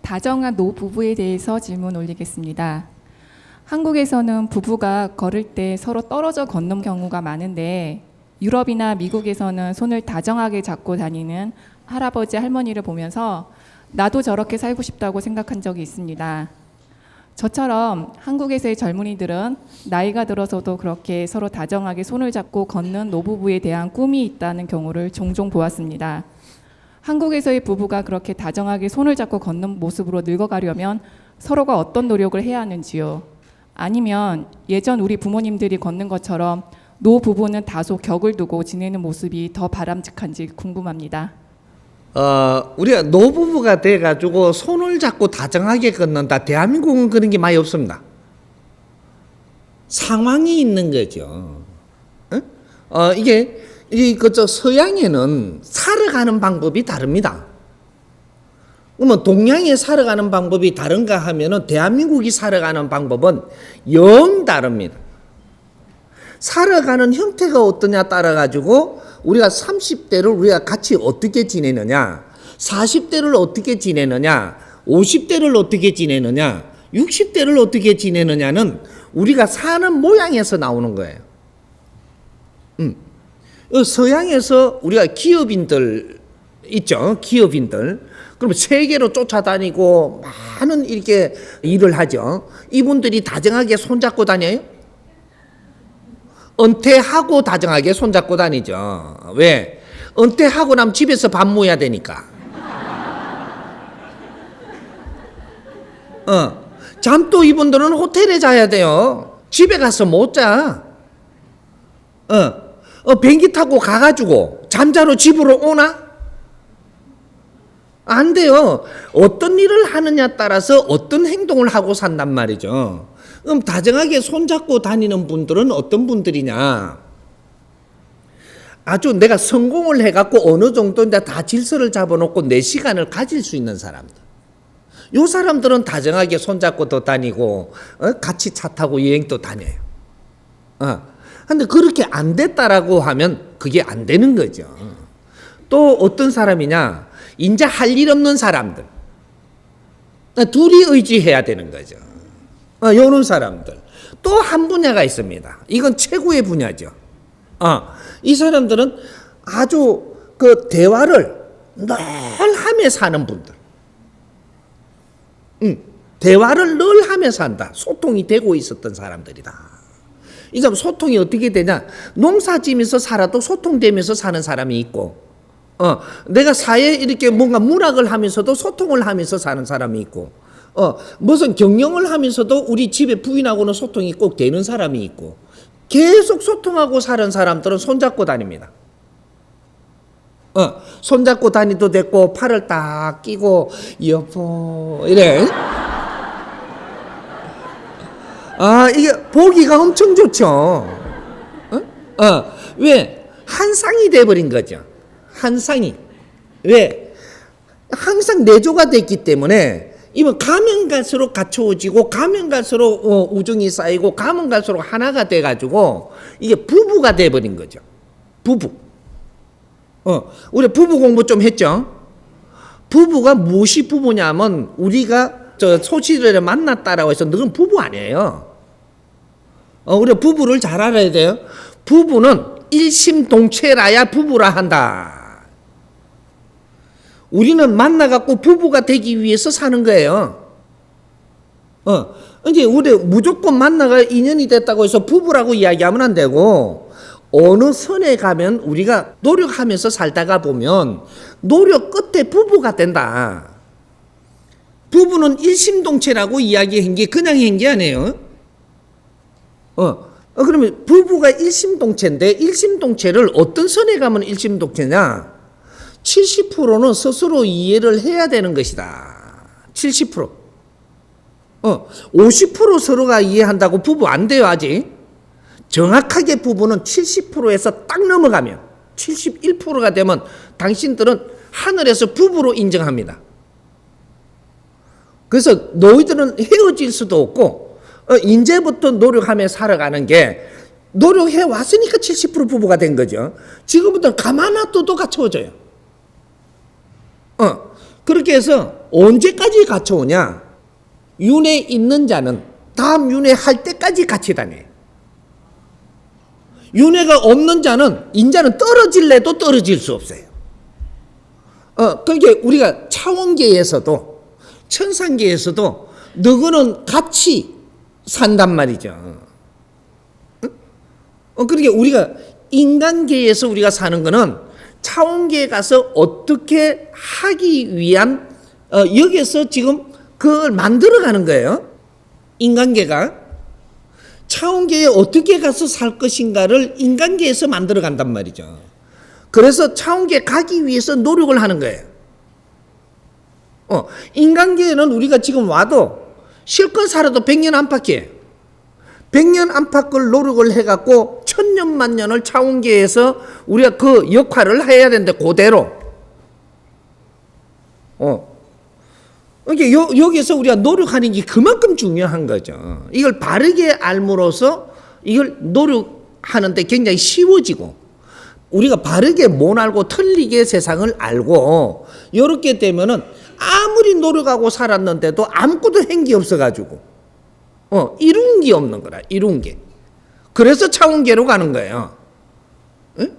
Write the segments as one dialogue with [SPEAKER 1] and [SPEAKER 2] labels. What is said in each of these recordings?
[SPEAKER 1] 다정한 노부부에 대해서 질문 올리겠습니다. 한국에서는 부부가 걸을 때 서로 떨어져 걷는 경우가 많은데 유럽이나 미국에서는 손을 다정하게 잡고 다니는 할아버지, 할머니를 보면서 나도 저렇게 살고 싶다고 생각한 적이 있습니다. 저처럼 한국에서의 젊은이들은 나이가 들어서도 그렇게 서로 다정하게 손을 잡고 걷는 노부부에 대한 꿈이 있다는 경우를 종종 보았습니다. 한국에서의 부부가 그렇게 다정하게 손을 잡고 걷는 모습으로 늙어가려면 서로가 어떤 노력을 해야 하는지요? 아니면 예전 우리 부모님들이 걷는 것처럼 노부부는 다소 격을 두고 지내는 모습이 더 바람직한지 궁금합니다.
[SPEAKER 2] 우리가 노부부가 돼가지고 손을 잡고 다정하게 걷는다. 대한민국은 그런 게 많이 없습니다. 상황이 있는 거죠. 응? 이게 서양에는 살아가는 방법이 다릅니다. 그러면 동양에 살아가는 방법이 다른가 하면은 대한민국이 살아가는 방법은 영 다릅니다. 살아가는 형태가 어떠냐 따라 가지고 우리가 30대를 우리가 같이 어떻게 지내느냐, 40대를 어떻게 지내느냐, 50대를 어떻게 지내느냐, 60대를 어떻게 지내느냐는 우리가 사는 모양에서 나오는 거예요. 서양에서 우리가 기업인들 있죠. 기업인들. 그럼 세계로 쫓아다니고 많은 이렇게 일을 하죠. 이분들이 다정하게 손잡고 다녀요? 은퇴하고 다정하게 손잡고 다니죠. 왜? 은퇴하고 나면 집에서 밥 모여야 되니까. 잠도 이분들은 호텔에 자야 돼요. 집에 가서 못 자. 비행기 타고 가가지고 잠자러 집으로 오나? 안 돼요. 어떤 일을 하느냐 따라서 어떤 행동을 하고 산단 말이죠. 그럼 다정하게 손잡고 다니는 분들은 어떤 분들이냐? 아주 내가 성공을 해갖고 어느 정도 이제 다 질서를 잡아놓고 내 시간을 가질 수 있는 사람들. 요 사람들은 다정하게 손잡고도 다니고 같이 차 타고 여행도 다녀요. 근데 그렇게 안 됐다라고 하면 그게 안 되는 거죠. 또 어떤 사람이냐? 이제 할 일 없는 사람들. 둘이 의지해야 되는 거죠. 이런 사람들. 또 한 분야가 있습니다. 이건 최고의 분야죠. 이 사람들은 아주 그 대화를 늘 하며 사는 분들. 대화를 늘 하며 산다. 소통이 되고 있었던 사람들이다. 이 사람 소통이 어떻게 되냐? 농사 지면서 살아도 소통되면서 사는 사람이 있고, 내가 사회에 이렇게 뭔가 문학을 하면서도 소통을 하면서 사는 사람이 있고, 무슨 경영을 하면서도 우리 집에 부인하고는 소통이 꼭 되는 사람이 있고, 계속 소통하고 사는 사람들은 손잡고 다닙니다. 손잡고 다니도 됐고, 팔을 딱 끼고, 여보, 이래. 이게 보기가 엄청 좋죠. 왜? 한 쌍이 돼버린 거죠. 한 쌍이. 왜? 항상 내조가 됐기 때문에 이번 가면 갈수록 갖춰지고 가면 갈수록 우정이 쌓이고 가면 갈수록 하나가 돼가지고 이게 부부가 돼버린 거죠. 부부. 우리 부부 공부 좀 했죠. 부부가 무엇이 부부냐면 우리가 소시를 만났다라고 해서 너는 부부 아니에요. 우리가 부부를 잘 알아야 돼요. 부부는 일심동체라야 부부라 한다. 우리는 만나갖고 부부가 되기 위해서 사는 거예요. 이제 우리 무조건 만나가 인연이 됐다고 해서 부부라고 이야기하면 안 되고, 어느 선에 가면 우리가 노력하면서 살다가 보면 노력 끝에 부부가 된다. 부부는 일심동체라고 이야기한 게 그냥 한 게 아니에요. 그러면 부부가 일심동체인데 일심동체를 어떤 선에 가면 일심동체냐? 70%는 스스로 이해를 해야 되는 것이다. 70%. 50% 서로가 이해한다고 부부 안 돼요, 아직. 정확하게 부부는 70%에서 딱 넘어가면 71%가 되면 당신들은 하늘에서 부부로 인정합니다. 그래서 너희들은 헤어질 수도 없고 이제부터 노력하며 살아가는 게 노력해 왔으니까 70% 부부가 된 거죠. 지금부터 가만 놔둬도 갖춰져요. 그렇게 해서 언제까지 갇혀오냐? 윤회 있는 자는 다음 윤회 할 때까지 같이 다녀요. 윤회가 없는 자는 인자는 떨어질래도 떨어질 수 없어요. 그러니까 우리가 차원계에서도 천상계에서도 너희는 같이 산단 말이죠. 그러니까 우리가 인간계에서 우리가 사는 거는 차원계에 가서 어떻게 하기 위한 여기서 지금 그걸 만들어가는 거예요. 인간계가 차원계에 어떻게 가서 살 것인가를 인간계에서 만들어간단 말이죠. 그래서 차원계 가기 위해서 노력을 하는 거예요. 인간계에는 우리가 지금 와도 실컷 살아도 100년 안팎이에요. 100년 안팎을 노력을 해갖고 천년 만년을 차원계에서 우리가 그 역할을 해야 되는데 그대로. 그러니까 여기서 우리가 노력하는 게 그만큼 중요한 거죠. 이걸 바르게 알므로써 이걸 노력하는데 굉장히 쉬워지고 우리가 바르게 못 알고 틀리게 세상을 알고 이렇게 되면은 아무리 노력하고 살았는데도 아무것도 한 게 없어가지고 이룬 게 없는 거라. 이룬 게. 그래서 차원계로 가는 거예요. 응?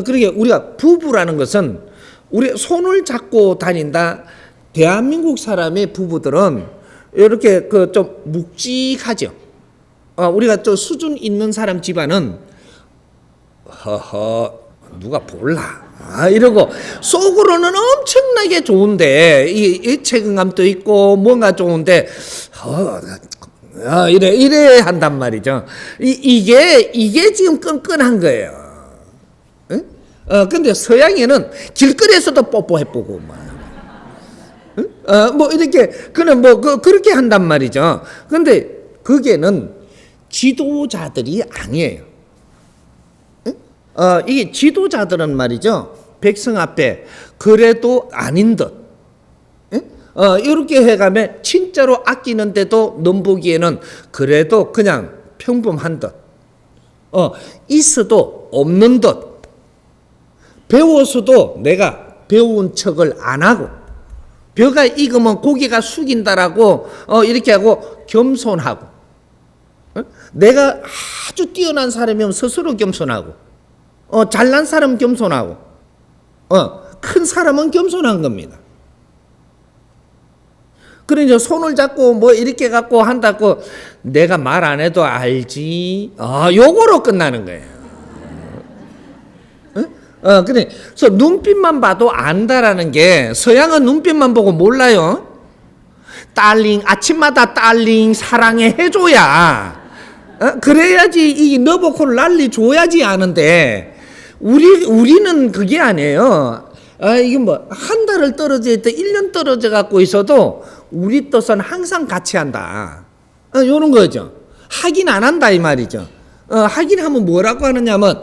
[SPEAKER 2] 그러니까 우리가 부부라는 것은 우리 손을 잡고 다닌다. 대한민국 사람의 부부들은 이렇게 그 좀 묵직하죠. 우리가 좀 수준 있는 사람 집안은 허허 누가 볼라 이러고 속으로는 엄청나게 좋은데 이 책임감도 있고 뭔가 좋은데 이래 한단 말이죠. 이게 지금 끈끈한 거예요. 응? 근데 서양에는 길거리에서도 뽀뽀해보고 뭐 이렇게 그는 그렇게 한단 말이죠. 근데 그게는 지도자들이 아니에요. 이게 지도자들은 말이죠. 백성 앞에 그래도 아닌 듯. 이렇게 해가면 진짜로 아끼는데도 넘보기에는 그래도 그냥 평범한 듯. 있어도 없는 듯. 배워서도 내가 배운 척을 안 하고 벼가 익으면 고개가 숙인다라고 이렇게 하고 겸손하고 내가 아주 뛰어난 사람이면 스스로 겸손하고 잘난 사람 겸손하고 큰 사람은 겸손한 겁니다. 그러니까 손을 잡고 뭐 이렇게 갖고 한다고 내가 말 안 해도 알지 요거로 끝나는 거예요. 그래서 눈빛만 봐도 안다라는 게 서양은 눈빛만 보고 몰라요. 딸링 아침마다 딸링 사랑해 해줘야 그래야지 이 너보고 난리 줘야지 아는데 우리는 그게 아니에요. 이게 뭐 한 달을 떨어져 있다 1년 떨어져 갖고 있어도 우리 뜻은 항상 같이 한다. 요런 거죠. 하긴 안 한다 이 말이죠. 하긴 하면 뭐라고 하느냐면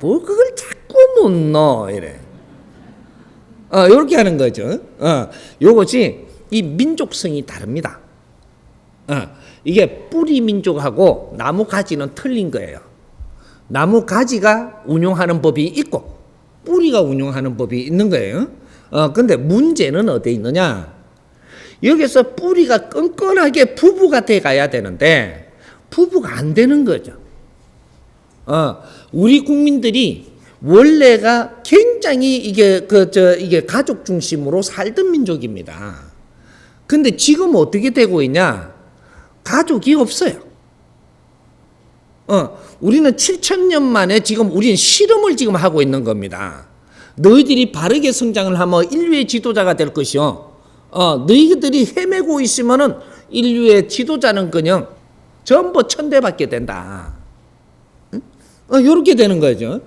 [SPEAKER 2] 뭐 그걸 자꾸 못 넣어 이래. 요렇게 하는 거죠. 요것이 이 민족성이 다릅니다. 이게 뿌리 민족하고 나무 가지는 틀린 거예요. 나무 가지가 운용하는 법이 있고 뿌리가 운용하는 법이 있는 거예요. 근데 문제는 어디에 있느냐? 여기서 뿌리가 끈끈하게 부부가 돼 가야 되는데 부부가 안 되는 거죠. 우리 국민들이 원래가 굉장히 이게 가족 중심으로 살던 민족입니다. 근데 지금 어떻게 되고 있냐? 가족이 없어요. 우리는 7,000년 만에 지금 우리는 실험을 지금 하고 있는 겁니다. 너희들이 바르게 성장을 하면 인류의 지도자가 될 것이요. 너희들이 헤매고 있으면은 인류의 지도자는 그냥 전부 천대받게 된다. 요렇게 되는 거죠.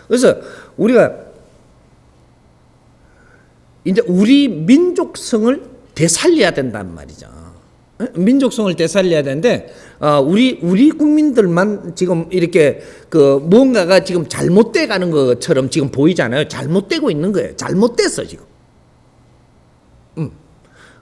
[SPEAKER 2] 그래서 우리가 이제 우리 민족성을 되살려야 된단 말이죠. 민족성을 되살려야 되는데 우리 국민들만 지금 이렇게 그 뭔가가 지금 잘못돼 가는 것처럼 지금 보이잖아요. 잘못되고 있는 거예요. 잘못됐어 지금.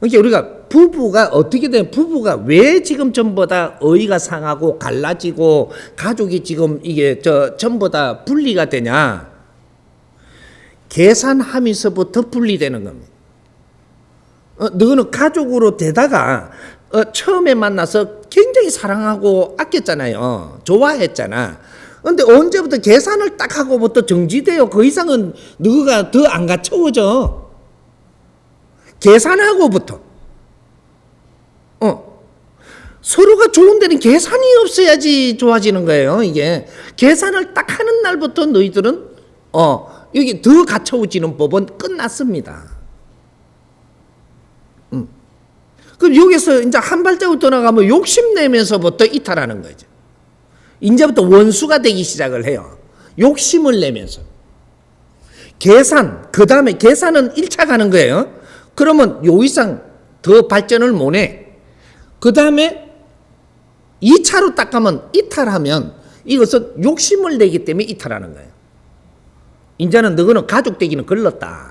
[SPEAKER 2] 그러니까 우리가 부부가 어떻게 돼? 부부가 왜 지금 전부 다 어이가 상하고 갈라지고 가족이 지금 이게 전부 다 분리가 되냐? 계산하면서부터 분리되는 겁니다. 너는 가족으로 되다가 처음에 만나서 굉장히 사랑하고 아꼈잖아요. 좋아했잖아. 근데 언제부터 계산을 딱 하고부터 정지돼요. 그 이상은 너가 더 안 갖춰져. 계산하고부터. 서로가 좋은 데는 계산이 없어야지 좋아지는 거예요. 이게 계산을 딱 하는 날부터 너희들은 여기 더 갖춰지는 법은 끝났습니다. 그럼 여기서 이제 한 발자국 더 나가면 욕심내면서부터 이탈하는 거죠. 이제부터 원수가 되기 시작을 해요. 욕심을 내면서. 계산, 그 다음에 계산은 1차 가는 거예요. 그러면 요 이상 더 발전을 못 해. 그 다음에 2차로 딱 가면 이탈하면 이것은 욕심을 내기 때문에 이탈하는 거예요. 이제는 너는 가족 되기는 걸렀다.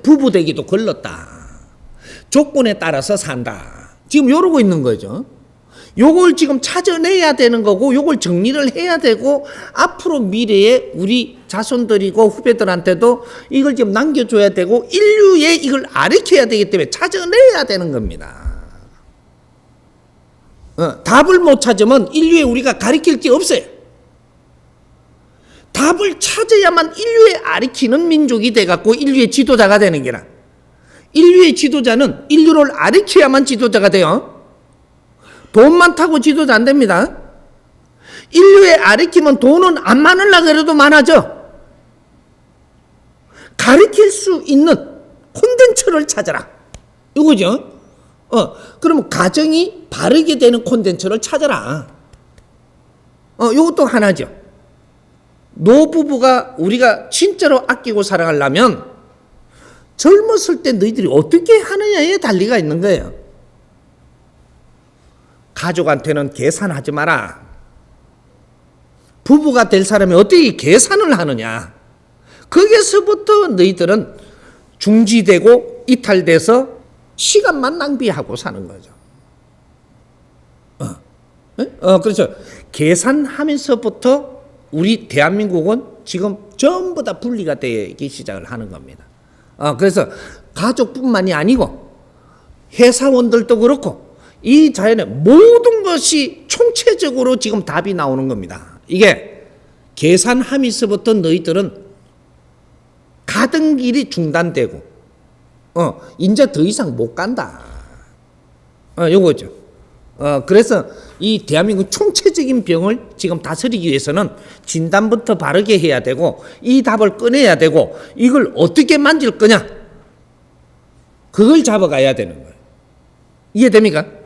[SPEAKER 2] 부부 되기도 걸렀다. 조건에 따라서 산다. 지금 이러고 있는 거죠. 요걸 지금 찾아내야 되는 거고 요걸 정리를 해야 되고 앞으로 미래에 우리 자손들이고 후배들한테도 이걸 지금 남겨줘야 되고 인류에 이걸 가르쳐야 되기 때문에 찾아내야 되는 겁니다. 답을 못 찾으면 인류에 우리가 가르칠 게 없어요. 답을 찾아야만 인류에 가르치는 민족이 돼갖고 인류의 지도자가 되는 게라. 인류의 지도자는 인류를 가르쳐야만 지도자가 돼요. 돈 많다고 지도자 안 됩니다. 인류에 가르치면 돈은 안 많으려고 해도 많아져. 가르칠 수 있는 콘텐츠를 찾아라. 이거죠. 그러면 가정이 바르게 되는 콘텐츠를 찾아라. 이것도 하나죠. 노부부가 우리가 진짜로 아끼고 살아가려면 젊었을 때 너희들이 어떻게 하느냐에 달리가 있는 거예요. 가족한테는 계산하지 마라. 부부가 될 사람이 어떻게 계산을 하느냐. 거기서부터 너희들은 중지되고 이탈돼서 시간만 낭비하고 사는 거죠. 그렇죠. 계산하면서부터 우리 대한민국은 지금 전부 다 분리가 되기 시작을 하는 겁니다. 그래서 가족뿐만이 아니고 회사원들도 그렇고 이 자연의 모든 것이 총체적으로 지금 답이 나오는 겁니다. 이게 계산하면서부터 너희들은 가던 길이 중단되고 이제 더 이상 못 간다. 요거죠. 그래서 이 대한민국 총체적인 병을 지금 다스리기 위해서는 진단부터 바르게 해야 되고 이 답을 꺼내야 되고 이걸 어떻게 만질 거냐 그걸 잡아가야 되는 거예요. 이해됩니까?